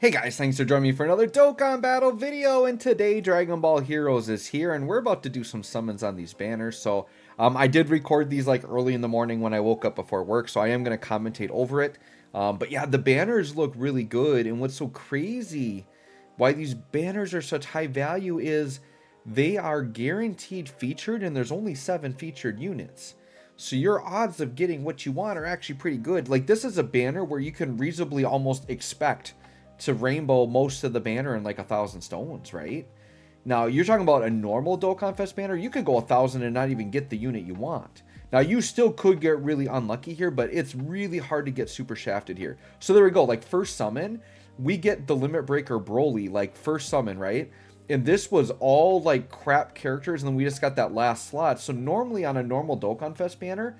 Hey guys, thanks for joining me for another Dokkan Battle video, and today Dragon Ball Heroes is here, and we're about to do some summons on these banners. So, I did record these like early in the morning when I woke up before work, so I am going to commentate over it. But yeah, the banners look really good, and what's so crazy, why these banners are such high value is they are guaranteed featured, and there's only 7 featured units. So your odds of getting what you want are actually pretty good. Like, this is a banner where you can reasonably almost expect to rainbow most of the banner in like 1,000 stones, right? Now, you're talking about a normal Dokkan Fest banner, you could go 1,000 and not even get the unit you want. Now, you still could get really unlucky here, but it's really hard to get super shafted here. So there we go, like first summon, we get the Limit Breaker Broly, like first summon, right? And this was all like crap characters, and then we just got that last slot. So normally on a normal Dokkan Fest banner,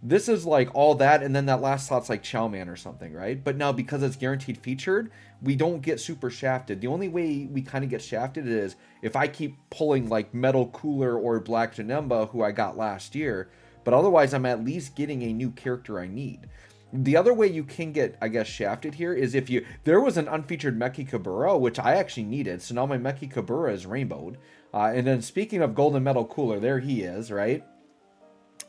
this is like all that, and then that last slot's like Chow Man or something, right? But now because it's guaranteed featured, we don't get super shafted. The only way we kind of get shafted is if I keep pulling like Metal Cooler or Black Janemba, who I got last year, but otherwise I'm at least getting a new character I need. The other way you can get, I guess, shafted here is if there was an unfeatured Meki Kabura, which I actually needed, so now my Meki Kabura is rainbowed. And then speaking of Golden Metal Cooler, there he is, right?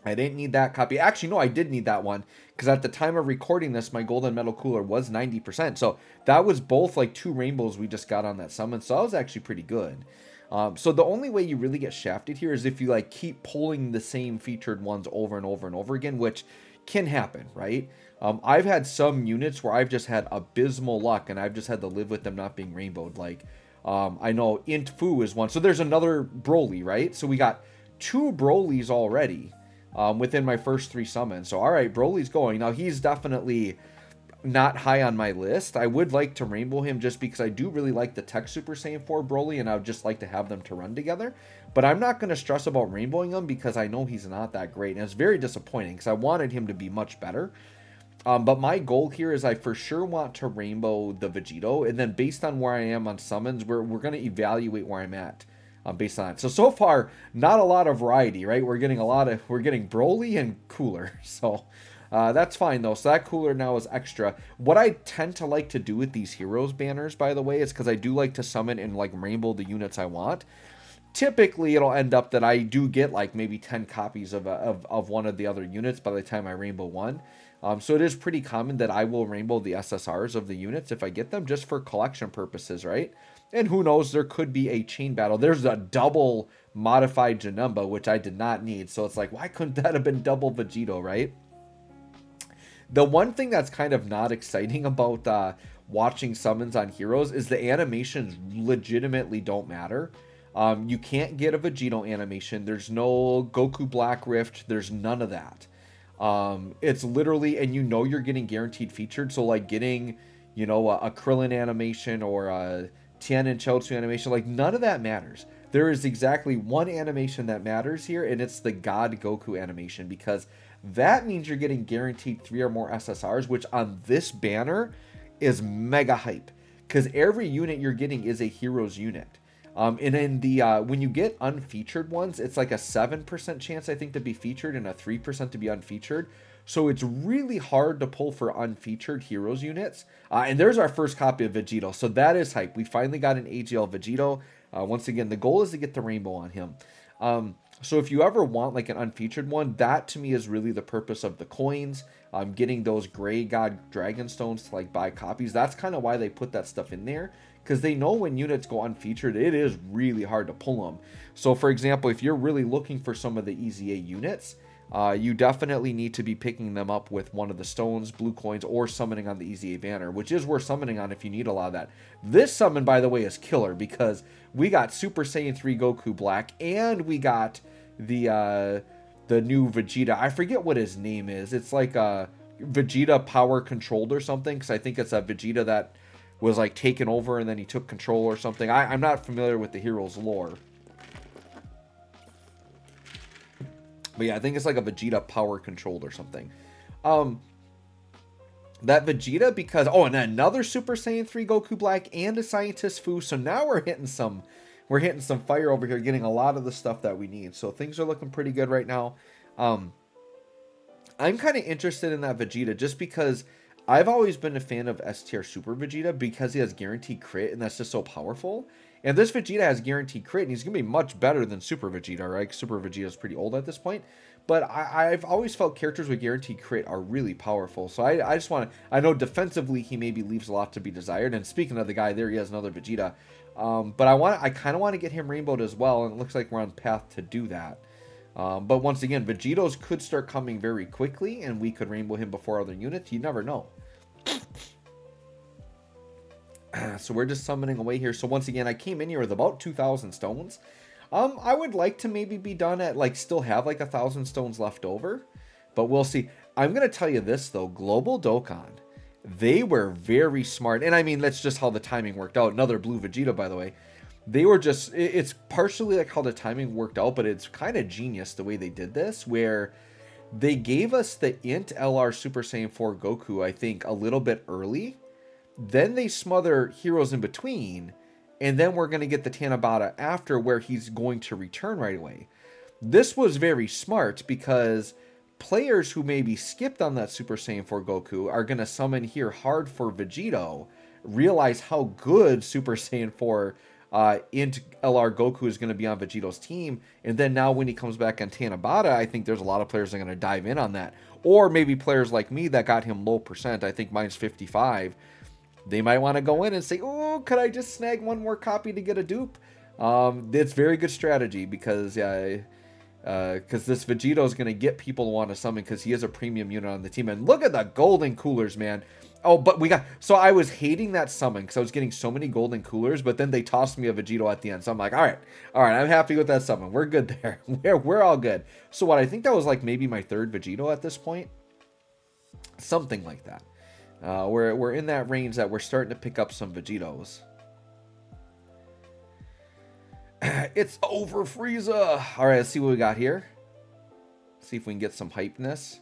I didn't need that copy. Actually, no, I did need that one because at the time of recording this, my Golden Metal Cooler was 90%. So that was both like 2 rainbows we just got on that summon. So that was actually pretty good. So the only way you really get shafted here is if you like keep pulling the same featured ones over and over and over again, which can happen, right? I've had some units where I've just had abysmal luck and I've just had to live with them not being rainbowed. Like, I know DFFOO is one. So there's another Broly, right? So we got 2 Brolys already. Within my first 3 summons. So, all right, Broly's going. Now, he's definitely not high on my list. I would like to rainbow him just because I do really like the Tech Super Saiyan 4 Broly, and I would just like to have them to run together. But I'm not going to stress about rainbowing him because I know he's not that great. And it's very disappointing because I wanted him to be much better. But my goal here is I for sure want to rainbow the Vegito. And then based on where I am on summons, we're going to evaluate where I'm at. Based on it. So far, not a lot of variety, right? We're getting Broly and Cooler. So that's fine though. So that Cooler now is extra. What I tend to like to do with these Heroes banners, by the way, is because I do like to summon and like rainbow the units I want. Typically, it'll end up that I do get like maybe 10 copies of one of the other units by the time I rainbow one. So it is pretty common that I will rainbow the SSRs of the units if I get them just for collection purposes, right? And who knows, there could be a chain battle. There's a double modified Janemba, which I did not need. So it's like, why couldn't that have been double Vegito, right? The one thing that's kind of not exciting about watching summons on Heroes is the animations legitimately don't matter. You can't get a Vegito animation. There's no Goku Black Rift. There's none of that. It's literally, and you know you're getting guaranteed featured. So like getting, you know, a Krillin animation or a Tien and Chaozu animation, like none of that matters. There is exactly one animation that matters here, and it's the God Goku animation, because that means you're getting guaranteed 3 or more SSRs, which on this banner is mega hype, because every unit you're getting is a Heroes unit. And in the when you get unfeatured ones, it's like a 7% chance, I think, to be featured and a 3% to be unfeatured. So it's really hard to pull for unfeatured Heroes units. And there's our first copy of Vegito. So that is hype. We finally got an AGL Vegito. Once again, the goal is to get the rainbow on him. So if you ever want like an unfeatured one, that to me is really the purpose of the coins. Getting those Gray God Dragon Stones to like buy copies. That's kind of why they put that stuff in there. Because they know when units go unfeatured, it is really hard to pull them. So for example, if you're really looking for some of the EZA units, you definitely need to be picking them up with one of the stones, blue coins, or summoning on the EZA banner, which is worth summoning on if you need a lot of that. This summon, by the way, is killer because we got Super Saiyan 3 Goku Black, and we got the new Vegeta. I forget what his name is. It's like Vegeta Power Controlled or something, because I think it's a Vegeta that was like taken over and then he took control or something. I'm not familiar with the Heroes lore. But yeah, I think it's like a Vegeta Power Controlled or something. That Vegeta, because and then another Super Saiyan 3 Goku Black and a Scientist Fu. So now we're hitting some fire over here, getting a lot of the stuff that we need. So things are looking pretty good right now. I'm kind of interested in that Vegeta just because I've always been a fan of S tier Super Vegeta because he has guaranteed crit, and that's just so powerful. And this Vegeta has guaranteed crit, and he's going to be much better than Super Vegeta, right? Super Vegeta is pretty old at this point. But I've always felt characters with guaranteed crit are really powerful. So I just want to... I know defensively he maybe leaves a lot to be desired. And speaking of the guy, there he has another Vegeta. But I kind of want to get him rainbowed as well, and it looks like we're on path to do that. But once again, Vegetos could start coming very quickly, and we could rainbow him before other units. You never know. So we're just summoning away here. So once again, I came in here with about 2,000 stones. I would like to maybe be done at, like, still have like 1,000 stones left over, but we'll see. I'm going to tell you this though, Global Dokkan, they were very smart. And I mean, that's just how the timing worked out. Another blue Vegeta, by the way. They were just, it's partially like how the timing worked out, but it's kind of genius the way they did this, where they gave us the Int LR Super Saiyan 4 Goku, I think, a little bit early. Then they smother heroes in between, and then we're going to get the Tanabata after, where he's going to return right away. This was very smart because players who maybe skipped on that Super Saiyan 4 Goku are going to summon here hard for Vegeto, realize how good Super Saiyan 4 Int LR Goku is going to be on Vegeto's team, and then now when he comes back on Tanabata, I think there's a lot of players that are going to dive in on that. Or maybe players like me that got him low percent, I think mine's 55, they might want to go in and say, oh, could I just snag one more copy to get a dupe? It's very good strategy because this Vegito is going to get people to want to summon because he is a premium unit on the team. And look at the golden coolers, man. Oh, but we got... So I was hating that summon because I was getting so many golden coolers, but then they tossed me a Vegito at the end. So I'm like, all right, I'm happy with that summon. We're good there. We're all good. So what, I think that was like maybe my third Vegito at this point. Something like that. We're in that range that we're starting to pick up some Vegetos. It's over, Frieza. All right, let's see what we got here. See if we can get some hypeness.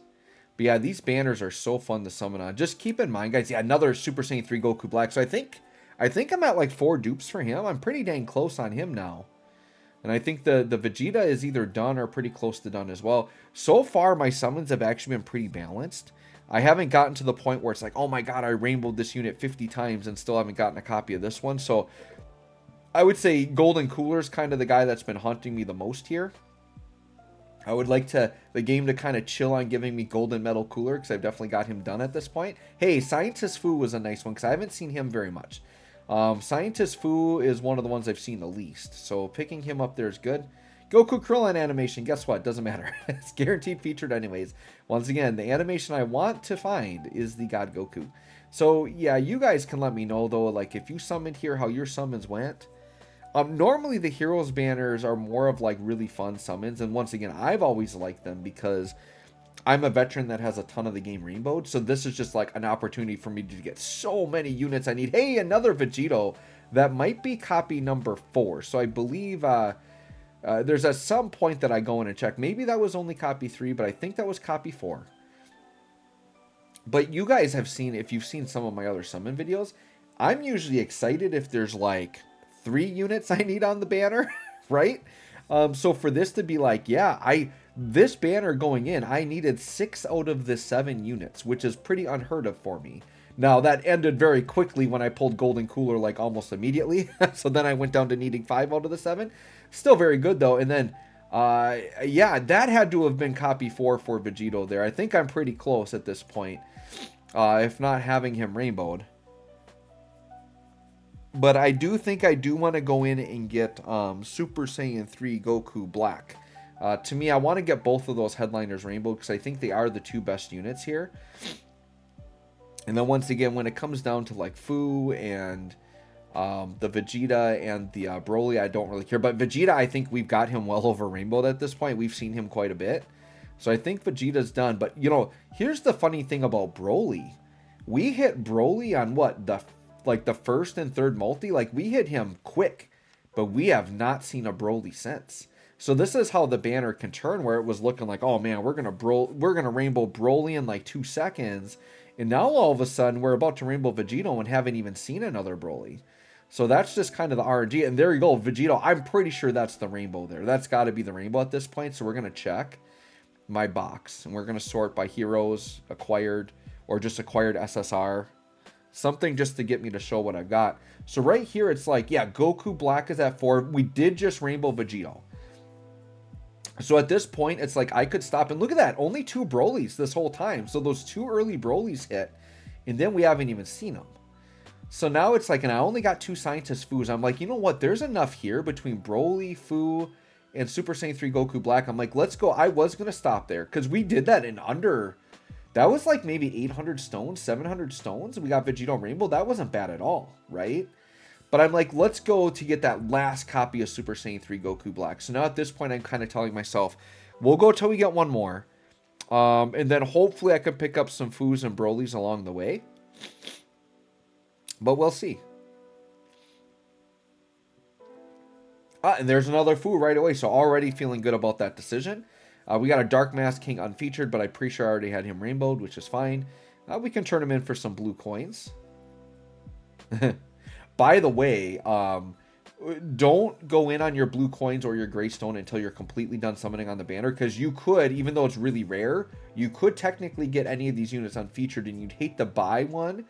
But yeah, these banners are so fun to summon on. Just keep in mind, guys. Yeah, another Super Saiyan 3 Goku Black. So I think I'm at like 4 dupes for him. I'm pretty dang close on him now. And I think the Vegeta is either done or pretty close to done as well. So far, my summons have actually been pretty balanced. I haven't gotten to the point where it's like, oh my god, I rainbowed this unit 50 times and still haven't gotten a copy of this one. So I would say Golden Cooler is kind of the guy that's been haunting me the most here. I would like the game to kind of chill on giving me Golden Metal Cooler because I've definitely got him done at this point. Hey, Scientist Fu was a nice one because I haven't seen him very much. Scientist Fu is one of the ones I've seen the least. So picking him up there is good. Goku Krillin animation, guess what? Doesn't matter. It's guaranteed featured anyways. Once again, the animation I want to find is the God Goku. So yeah, you guys can let me know though, like if you summoned here, how your summons went. Normally the Heroes banners are more of like really fun summons, and once again, I've always liked them because I'm a veteran that has a ton of the game rainbowed, so this is just like an opportunity for me to get so many units I need. Hey, another Vegito. That might be copy number 4, so I believe there's at some point that I go in and check. Maybe that was only copy 3, but I think that was copy 4. But you guys have seen, if you've seen some of my other summon videos, I'm usually excited if there's like 3 units I need on the banner, right? So for this to be like, yeah, this banner going in, I needed 6 out of the 7 units, which is pretty unheard of for me. Now, that ended very quickly when I pulled Golden Cooler, like, almost immediately. So then I went down to needing 5 out of the 7. Still very good, though. And then, yeah, that had to have been copy 4 for Vegito there. I think I'm pretty close at this point, if not having him rainbowed. But I do think I do want to go in and get Super Saiyan 3 Goku Black. To me, I want to get both of those headliners rainbow because I think they are the 2 best units here. And then once again, when it comes down to like Fu and the Vegeta and the Broly, I don't really care. But Vegeta, I think we've got him well over rainbowed at this point. We've seen him quite a bit. So I think Vegeta's done. But, you know, here's the funny thing about Broly. We hit Broly on what? The first and third multi? Like, we hit him quick. But we have not seen a Broly since. So this is how the banner can turn, where it was looking like, oh man, we're gonna rainbow Broly in like 2 seconds. And now all of a sudden we're about to rainbow Vegito and haven't even seen another Broly. So that's just kind of the RNG. And there you go, Vegito. I'm pretty sure that's the rainbow there. That's got to be the rainbow at this point. So we're going to check my box. And we're going to sort by heroes acquired. or just acquired SSR. Something just to get me to show what I've got. So right here, it's like, yeah, Goku Black is at 4. We did just Rainbow Vegito. So at this point, it's like I could stop. And look at that. Only 2 Brolys this whole time. So those 2 early Brolys hit. And then we haven't even seen them. So now it's like, and I only got 2 Scientist Foos. I'm like, you know what? There's enough here between Broly, Foo, and Super Saiyan 3 Goku Black. I'm like, let's go. I was going to stop there because we did that in under... That was like maybe 800 stones, 700 stones. We got Vegito Rainbow. That wasn't bad at all, right? But I'm like, let's go to get that last copy of Super Saiyan 3 Goku Black. So now at this point, I'm kind of telling myself, we'll go till we get one more. And then hopefully I can pick up some Foos and Brolys along the way. But we'll see. And there's another Foo right away. So already feeling good about that decision. We got a Dark Mask King unfeatured, but I'm pretty sure I already had him rainbowed, which is fine. We can turn him in for some blue coins. By the way, don't go in on your blue coins or your gray stone until you're completely done summoning on the banner, because you could, even though it's really rare, you could technically get any of these units unfeatured, and you'd hate to buy one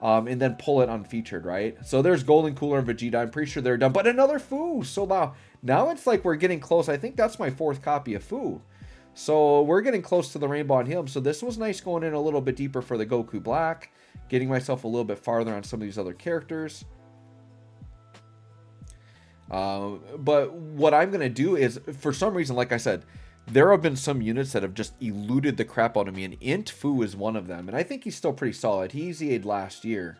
and then pull it unfeatured, right? So there's Golden Cooler and Vegeta. I'm pretty sure they're done, but another Foo. So now it's like we're getting close. I think that's my 4th copy of Foo. So we're getting close to the rainbow on him. So this was nice going in a little bit deeper for the Goku Black, getting myself a little bit farther on some of these other characters. But what I'm going to do is, for some reason, like I said, there have been some units that have just eluded the crap out of me, and Int Foo is one of them. And I think he's still pretty solid. He EZA'd last year.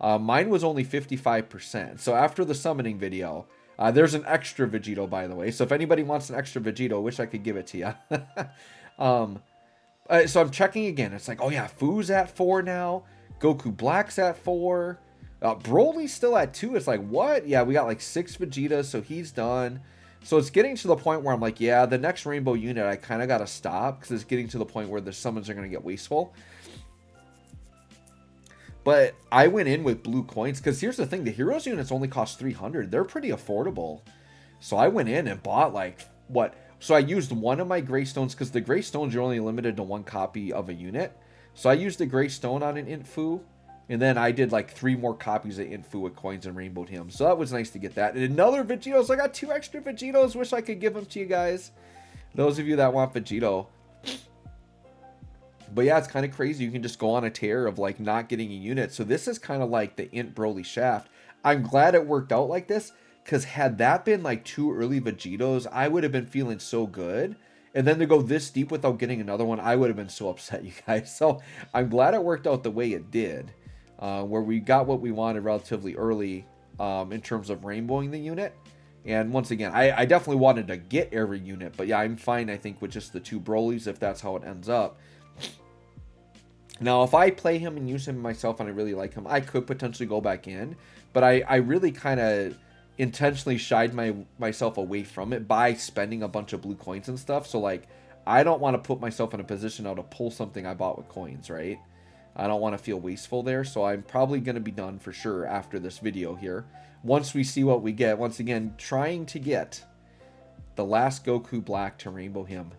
Mine was only 55%. So after the summoning video... there's an extra Vegito, by the way. So if anybody wants an extra Vegito, I wish I could give it to you. So I'm checking again. It's like, oh yeah, Foo's at 4 now. Goku Black's at 4. Broly's still at 2. It's like, what? Yeah, we got like 6 Vegetas, so he's done. So it's getting to the point where I'm like, yeah, the next rainbow unit, I kind of got to stop, because it's getting to the point where the summons are going to get wasteful. But I went in with blue coins, because here's the thing. The Heroes units only cost 300. They're pretty affordable. So I went in and bought like, what? So I used one of my gray stones, because the gray stones are only limited to 1 copy of a unit. So I used the gray stone on an Int Foo. And then I did like 3 more copies of Int Foo with coins and rainbowed him. So that was nice to get that. And another Vegito. So I got 2 extra Vegetos. Wish I could give them to you guys. Those of you that want Vegito. But yeah, it's kind of crazy. You can just go on a tear of like not getting a unit. So this is kind of like the Int Broly Shaft. I'm glad it worked out like this, because had that been like 2 early Vegetos, I would have been feeling so good. And then to go this deep without getting another one, I would have been so upset, you guys. So I'm glad it worked out the way it did, where we got what we wanted relatively early in terms of rainbowing the unit. And once again, I definitely wanted to get every unit. But yeah, I'm fine, I think, with just the 2 Brolys if that's how it ends up. Now, if I play him and use him myself and I really like him, I could potentially go back in. But I really kind of intentionally shied myself away from it by spending a bunch of blue coins and stuff. So, like, I don't want to put myself in a position now to pull something I bought with coins, right? I don't want to feel wasteful there. So I'm probably going to be done for sure after this video here. Once we see what we get. Once again, trying to get the last Goku Black to rainbow him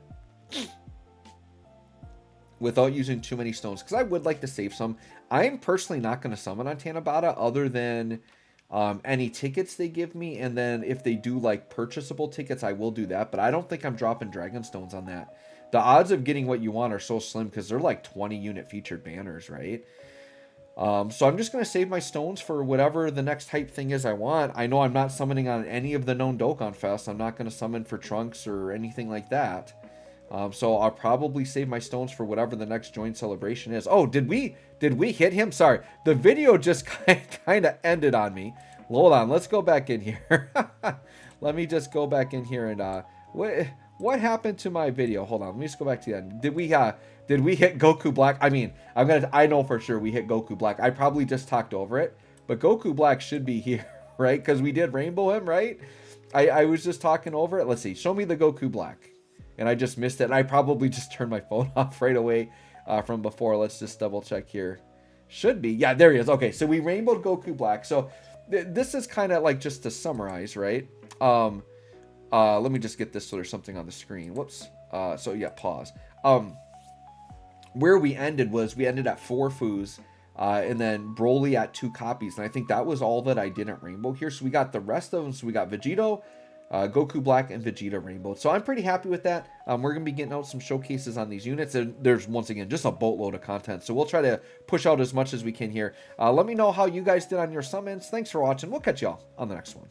without using too many stones, because I would like to save some. I'm personally not going to summon on Tanabata other than any tickets they give me, and then if they do like purchasable tickets, I will do that, but I don't think I'm dropping Dragon Stones on that. The odds of getting what you want are so slim, because they're like 20 unit featured banners, right? So I'm just going to save my stones for whatever the next hype thing is I want. I know I'm not summoning on any of the known Dokkan Fest. I'm not going to summon for Trunks or anything like that. So I'll probably save my stones for whatever the next joint celebration is. Oh, did we hit him? Sorry, the video just kind of ended on me. Hold on, let's go back in here. Let me just go back in here and what happened to my video? Hold on, let me just go back to the end. Did we hit Goku Black? I mean, I know for sure we hit Goku Black. I probably just talked over it, but Goku Black should be here, right? Because we did rainbow him, right? I was just talking over it. Let's see. Show me the Goku Black. And I just missed it. And I probably just turned my phone off right away from before. Let's just double check here. Should be. Yeah, there he is. Okay, so we rainbowed Goku Black. So this is kind of like just to summarize, right? Let me just get this so there's something on the screen. Whoops. So yeah, pause. where we ended was we ended at 4 foos, and then Broly at 2 copies. And I think that was all that I didn't rainbow here. So we got the rest of them. So we got Vegito, Goku Black, and Vegeta Rainbow. So I'm pretty happy with that. We're going to be getting out some showcases on these units. And there's, once again, just a boatload of content. So we'll try to push out as much as we can here. Let me know how you guys did on your summons. Thanks for watching. We'll catch y'all on the next one.